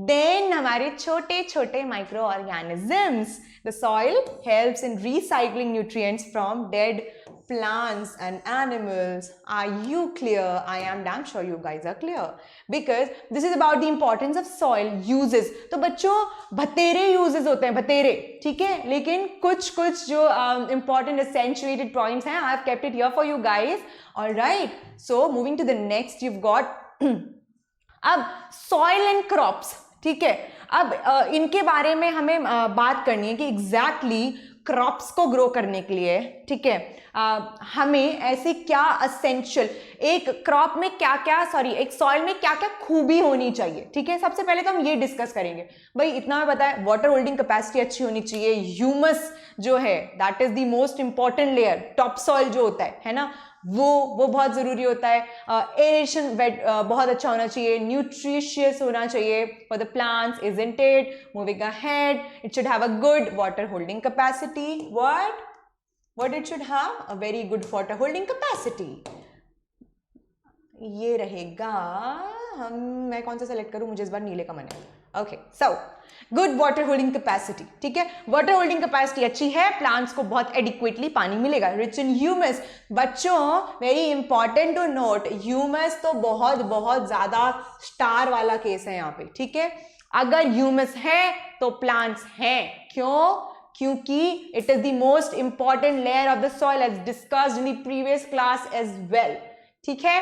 देन हमारे छोटे छोटे micro organisms. The soil helps in recycling nutrients from dead plants and animals. Are you clear? I am damn sure you guys are clear, because this is about the importance of soil uses. तो बच्चों बतेरे uses होते हैं, बतेरे, ठीक है, लेकिन कुछ जो important accentuated points हैं, I have kept it here for you guys. All right, so moving to the next, you've got अब soil and crops, ठीक है। अब इनके बारे में हमें बात करनी है कि एग्जैक्टली क्रॉप्स को ग्रो करने के लिए, ठीक है, हमें ऐसी क्या असेंशियल, एक क्रॉप में क्या क्या, एक सॉइल में क्या क्या खूबी होनी चाहिए, ठीक है। सबसे पहले तो हम ये डिस्कस करेंगे, भाई इतना हमें पता है वाटर होल्डिंग कैपेसिटी अच्छी होनी चाहिए, ह्यूमस जो है that is the most important layer, top soil जो होता है ना, वो बहुत जरूरी होता है, एरेशन वेट बहुत अच्छा होना चाहिए, न्यूट्रिशियस होना चाहिए for the plants, isn't it. Moving ahead, it should have a good water holding capacity. what it should have? A very good water holding capacity. ये रहेगा, मैं कौन सा सेलेक्ट करूं, मुझे इस बार नीले का मन है। Okay, so good water holding capacity, ठीक है, वाटर होल्डिंग कैपेसिटी अच्छी है, प्लांट्स को बहुत एडिक्वेटली पानी मिलेगा। रिच इन ह्यूमस, बच्चों very important to note, humus तो बहुत ज्यादा स्टार वाला केस है यहाँ पे, ठीक है। अगर ह्यूमस है तो प्लांट्स हैं, क्यों? क्योंकि it is the most important layer of the soil as discussed in the previous class as well, ठीक है।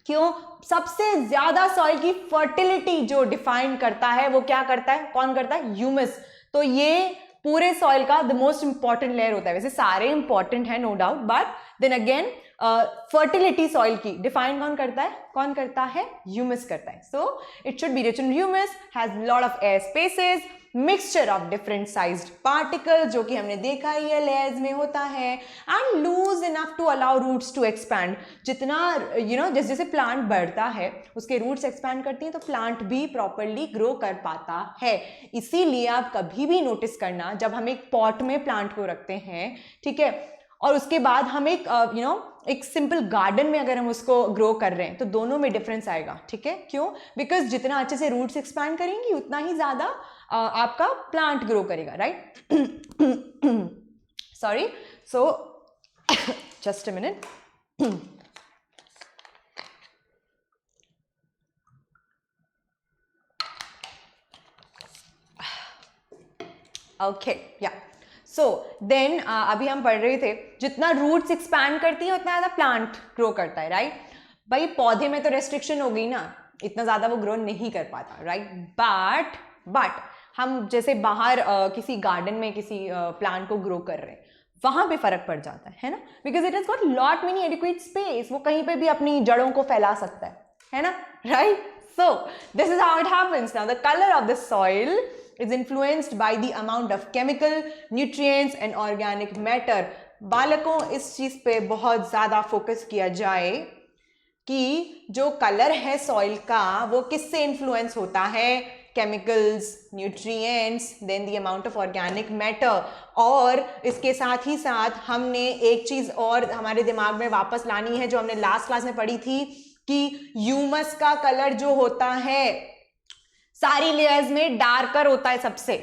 क्यों? सबसे ज्यादा सॉइल की फर्टिलिटी जो डिफाइन करता है वो क्या करता है, कौन करता है? ह्यूमस। तो ये पूरे सॉइल का द मोस्ट इंपॉर्टेंट लेयर होता है। वैसे सारे इंपॉर्टेंट है no doubt, but then again fertility soil की डिफाइन कौन करता है? ह्यूमस करता है। So it should be rich in humus, has lot of air spaces, mixture of different sized particle, जो कि हमने देखा ही है लेयर्स में होता है, and loose enough to allow roots to expand. जितना जैसे जैसे प्लांट बढ़ता है उसके रूट्स एक्सपैंड करती हैं तो प्लांट भी प्रॉपरली ग्रो कर पाता है। इसीलिए आप कभी भी नोटिस करना, जब हम एक पॉट में प्लांट को रखते हैं, ठीक है, और उसके बाद हम एक सिंपल गार्डन में अगर हम उसको ग्रो कर रहे हैं तो दोनों में डिफरेंस आएगा, ठीक है। क्यों? बिकॉज जितना अच्छे से रूट्स एक्सपैंड करेंगी उतना ही ज्यादा आपका प्लांट ग्रो करेगा, right. Sorry, so just a minute. Okay, या सो देन अभी हम पढ़ रहे थे जितना रूट्स एक्सपैंड करती है उतना ज़्यादा प्लांट ग्रो करता है, राइट। भाई पौधे में तो रेस्ट्रिक्शन हो गई ना, इतना ज़्यादा वो ग्रो नहीं कर पाता, राइट। बट हम जैसे बाहर किसी गार्डन में किसी प्लांट को ग्रो कर रहे हैं, वहां पे फर्क पड़ जाता है ना, because it has got lot many adequate space, वो कहीं पे भी अपनी जड़ों को फैला सकता है ना, right. So this is how it happens. Now the colour of the soil is influenced by the amount of chemical, nutrients and organic matter. बालकों इस चीज पे बहुत ज्यादा फोकस किया जाए कि जो कलर है सॉइल का वो किससे इन्फ्लुएंस होता है? Chemicals, nutrients, then the amount of organic matter. और इसके साथ ही साथ हमने एक चीज और हमारे दिमाग में वापस लानी है जो हमने लास्ट क्लास में पढ़ी थी कि ह्यूमस का कलर जो होता है सारी लेयर्स में डार्कर होता है सबसे,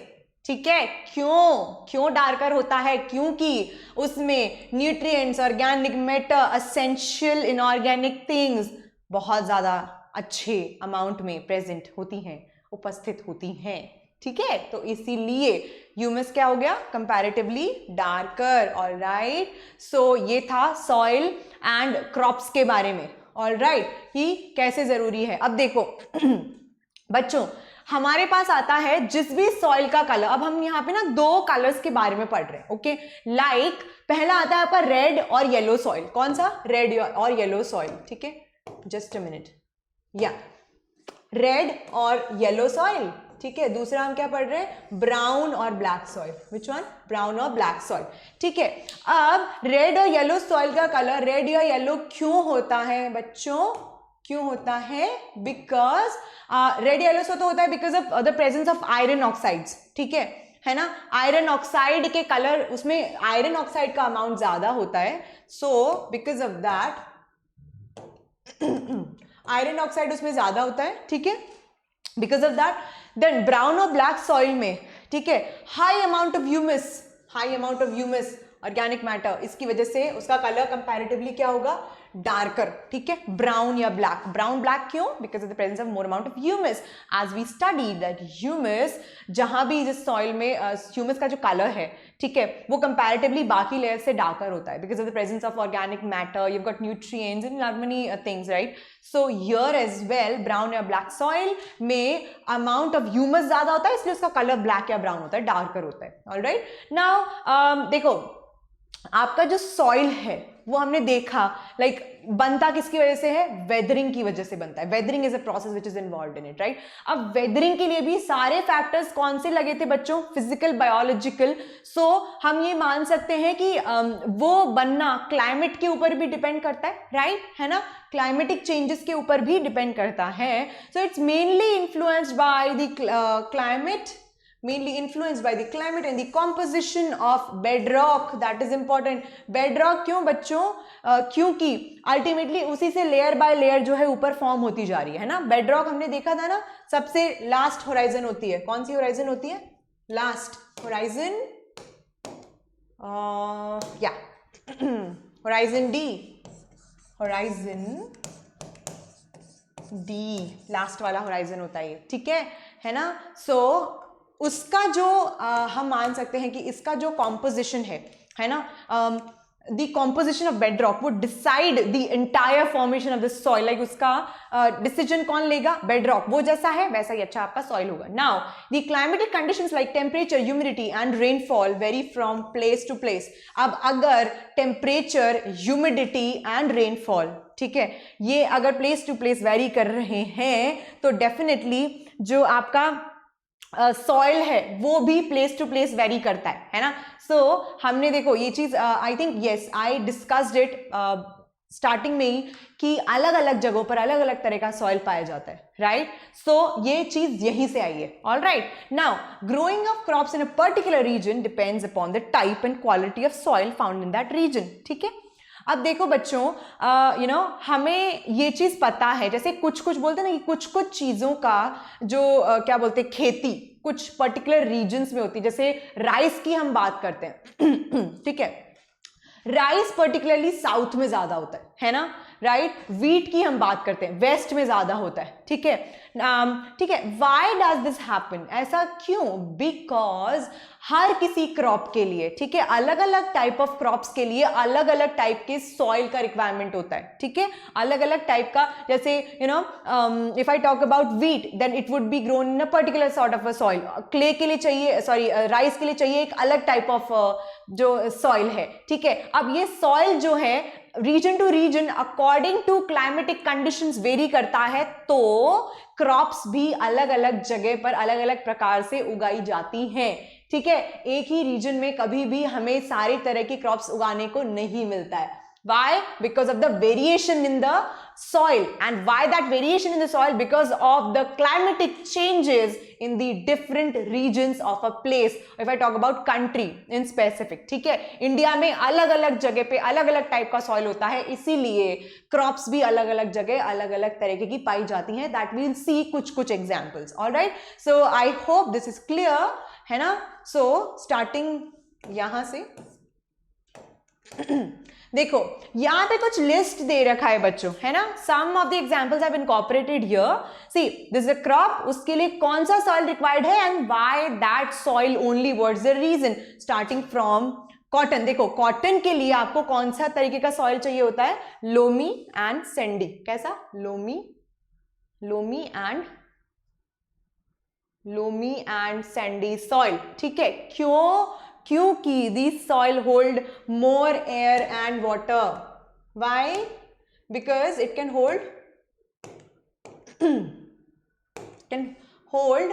ठीक है। क्यों डार्कर होता है? क्योंकि उसमें nutrients, organic matter, essential inorganic things बहुत ज्यादा अच्छे अमाउंट में प्रेजेंट होती हैं, उपस्थित होती हैं, ठीक है। तो इसीलिए ह्यूमस क्या हो गया? Comparatively darker. ऑलराइट, सो ये था सॉइल एंड क्रॉप्स के बारे में, ऑलराइट, कि कैसे जरूरी है। अब देखो बच्चों, हमारे पास आता है जिस भी सॉइल का कलर, अब हम यहाँ पे ना दो कलर्स के बारे में पढ़ रहे हैं, ओके। लाइक पहला आता है आपका रेड और येलो सॉइल। कौन सा? रेड और येलो सॉइल, ठीक है। जस्ट अ मिनट, या रेड और येलो सॉइल, ठीक है। दूसरा हम क्या पढ़ रहे हैं? ब्राउन और black soil. Which one? Brown और ब्लैक सॉइल, ठीक है। अब रेड और येलो सॉइल का कलर रेड या येलो क्यों होता है बच्चों? क्यों होता है? बिकॉज रेड येलो सो तो होता है because of the presence of iron oxides, ठीक है है ना, आयरन ऑक्साइड के कलर, उसमें आयरन ऑक्साइड का अमाउंट ज्यादा होता है, so because of that iron oxide उसमें ज्यादा होता है, ठीक है, because of that. Then brown और ब्लैक सॉइल में, ठीक है, high amount of humus organic matter, इसकी वजह से उसका कलर कंपैरेटिवली क्या होगा, डार्कर, ठीक है, ब्राउन या ब्लैक। ब्राउन ब्लैक क्यों, because of the presence of more amount of humus, as we study that humus, जहां भी जिस सॉइल में ह्यूमस का जो कलर है, ठीक है, वो कंपैरेटिवली बाकी लेयर से डार्कर होता है, because of the presence of organic matter, you got nutrients and many things, right. So here as well brown या ब्लैक सॉइल में अमाउंट ऑफ ह्यूमस ज्यादा होता है, इसलिए उसका कलर ब्लैक या ब्राउन होता है, डार्कर होता है। ऑलराइट, नाउ देखो आपका जो सॉइल है वो हमने देखा लाइक बनता किसकी वजह से है, वेदरिंग की वजह से बनता है। Weathering is a process which is involved in it, right. अब वेदरिंग के लिए भी सारे फैक्टर्स कौन से लगे थे बच्चों, फिजिकल, बायोलॉजिकल। सो हम ये मान सकते हैं कि वो बनना क्लाइमेट के ऊपर भी डिपेंड करता है, राइट, है ना, क्लाइमेटिक चेंजेस के ऊपर भी डिपेंड करता है। So it's mainly influenced by the climate, mainly influenced by the climate and the composition of bedrock, that is important। bedrock क्यों बच्चों, क्योंकि अल्टीमेटली उसी से लेयर बाय लेयर जो है ऊपर फॉर्म होती जा रही है ना। bedrock हमने देखा था ना, सबसे लास्ट होराइजन होती है, कौन सी होराइजन होती है, लास्ट होराइजन, या होराइजन डी, लास्ट वाला होराइजन होता है, ठीक है ना। सो उसका जो हम मान सकते हैं कि इसका जो कॉम्पोजिशन है ना, द कॉम्पोजिशन ऑफ बेडरॉक वो decide the entire formation of the soil, like उसका डिसीजन कौन लेगा, बेडरॉक, वो जैसा है वैसा ही अच्छा आपका सॉइल होगा। Now the climatic conditions like temperature, humidity and rainfall vary from place to place. अब अगर टेम्परेचर, ह्यूमिडिटी एंड रेनफॉल, ठीक है, ये अगर प्लेस टू प्लेस वेरी कर रहे हैं तो डेफिनेटली जो आपका सॉइल है वो भी प्लेस टू प्लेस वेरी करता है ना। सो हमने देखो ये चीज I think yes I discussed it starting में ही कि अलग अलग जगहों पर अलग अलग तरह का सॉइल पाया जाता है, राइट। सो ये चीज यहीं से आई है। All right, now growing of crops in a particular region depends upon the type and quality of soil found in that region, ठीक है। अब देखो बच्चों, यू नो हमें ये चीज पता है, जैसे कुछ कुछ बोलते हैं ना कि कुछ कुछ चीजों का जो क्या बोलते हैं खेती कुछ पर्टिकुलर रीजन्स में होती है। जैसे राइस की हम बात करते हैं, ठीक है, राइस पर्टिकुलरली साउथ में ज्यादा होता है ना, राइट। वीट की हम बात करते हैं, वेस्ट में ज्यादा होता है, ठीक है, ठीक है। व्हाई डज दिस हैपन, ऐसा क्यों, बिकॉज हर किसी क्रॉप के लिए, ठीक है, अलग अलग टाइप ऑफ क्रॉप्स के लिए अलग अलग टाइप के सॉइल का रिक्वायरमेंट होता है, ठीक है, अलग अलग टाइप का। जैसे you know if I talk about wheat then it would be grown in a particular sort of a soil. Clay के लिए चाहिए, सॉरी राइस के लिए चाहिए एक अलग टाइप ऑफ जो सॉइल है, ठीक है। अब ये सॉइल जो है region to region according to climatic conditions vary करता है, तो क्रॉप्स भी अलग अलग जगह पर अलग अलग प्रकार से उगाई जाती हैं, ठीक है। एक ही रीजन में कभी भी हमें सारे तरह की क्रॉप्स उगाने को नहीं मिलता है। Why? Because of the variation in the soil. And why that variation in the soil? Because of the climatic changes in the different regions of a place. If I talk about country in specific, ठीक है, India में अलग अलग जगह पे अलग अलग type का सॉइल होता है, इसीलिए क्रॉप्स भी अलग अलग जगह अलग अलग तरीके की पाई जाती हैं। दैट वील सी कुछ कुछ examples. Alright, so I hope this is clear, है ना। सो स्टार्टिंग यहां से देखो यहां पे कुछ लिस्ट दे रखा है बच्चों, है ना। Some of the examples have incorporated here. See this is a crop, उसके लिए कौन सा सॉइल रिक्वायर्ड है and why that soil only, what's the reason. Starting from cotton, देखो कॉटन के लिए आपको कौन सा तरीके का सॉइल चाहिए होता है, लोमी एंड सैंडी। कैसा, लोमी एंड सैंडी सॉइल, ठीक है। क्यों, क्योंकि this soil hold more air and water. Why, because it can hold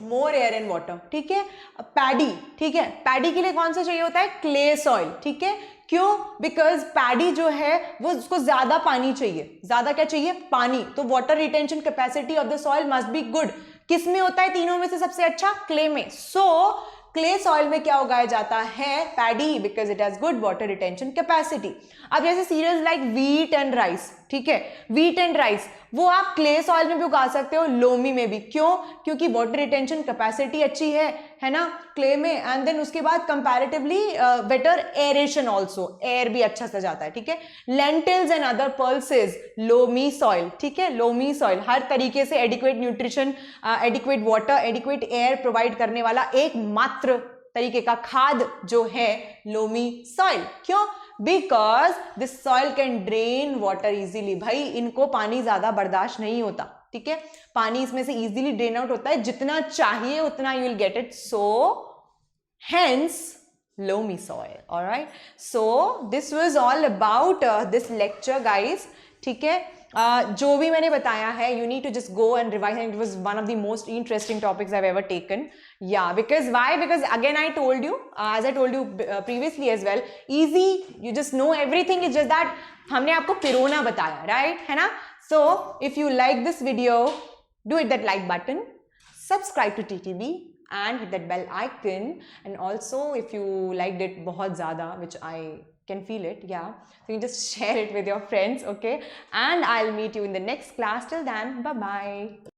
more air and water, ठीक है। पैडी, ठीक है, पैडी के लिए कौन सा चाहिए होता है, क्ले सॉइल, ठीक है। क्यों, बिकॉज पैडी जो है वो उसको ज्यादा पानी चाहिए, ज्यादा क्या चाहिए, पानी। तो water retention capacity of the soil must be good. किस में होता है तीनों में से सबसे अच्छा, क्ले में। सो क्ले सॉइल में क्या उगाया जाता है? Paddy, because it has good water retention capacity. अब जैसे cereals like wheat and rice, ठीक है, व्हीट एंड राइस वो आप क्ले सॉइल में भी उगा सकते हो, लोमी में भी. क्यों? क्योंकि वाटर रिटेंशन कैपेसिटी अच्छी है ना क्ले में. एंड देन उसके बाद comparatively better aeration also, air भी अच्छा से जाता है, ठीक है. Lentils and other pulses, loamy soil, ठीक है, लोमी सॉइल हर तरीके से adequate nutrition, adequate water, adequate air provide करने वाला एकमात्र तरीके का खाद जो है लोमी सॉइल. क्यों? Because this soil can drain water easily. भाई इनको पानी ज्यादा बर्दाश्त नहीं होता, ठीक है, पानी इसमें से इजीली ड्रेन आउट होता है, जितना चाहिए उतना you will get it. So hence loamy soil. All right, so this was all about this lecture guys, ठीक है. जो भी मैंने बताया है you need to just go and revise, and it was one of the most interesting topics I've ever taken. Yeah, because why? Because again I told you, as I told you previously as well, easy, you just know everything. It's just that हमने आपको पिरोना बताया, right, है ना. So if you like this video, do hit that like button, subscribe to TTB and hit that bell icon. And also if you liked it बहुत ज़्यादा, which I can feel it, yeah, so you can just share it with your friends, okay. And I'll meet you in the next class. Till then, bye bye.